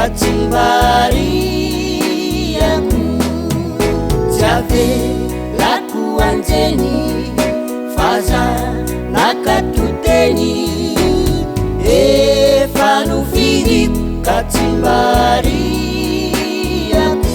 katsimbariako. Jave laku anjeni faza nakatuteni efa nofidiko katsimbariako.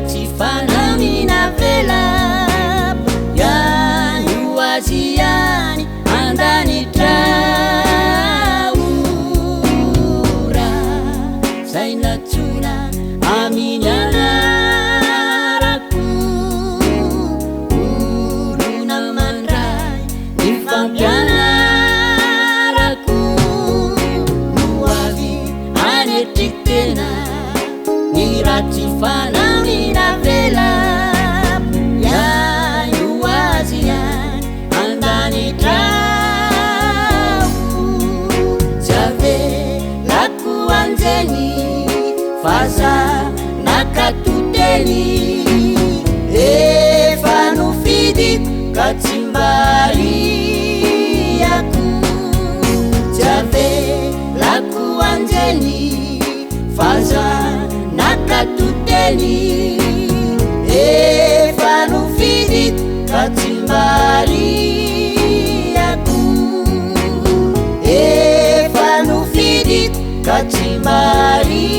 Tifanamina vela yani waziani andani traura saina tuna aminana raku uruna mandrai nifampiana raku nuavi anetikena niratifana vela ya yuwazian andani trau. Jave laku anjeni faza nakatuteni efa nofidiko katsimbariako. Jave laku anjeni faza nakatuteni efa nofidiko katsimbariako. Efa nofidiko katsimbariako.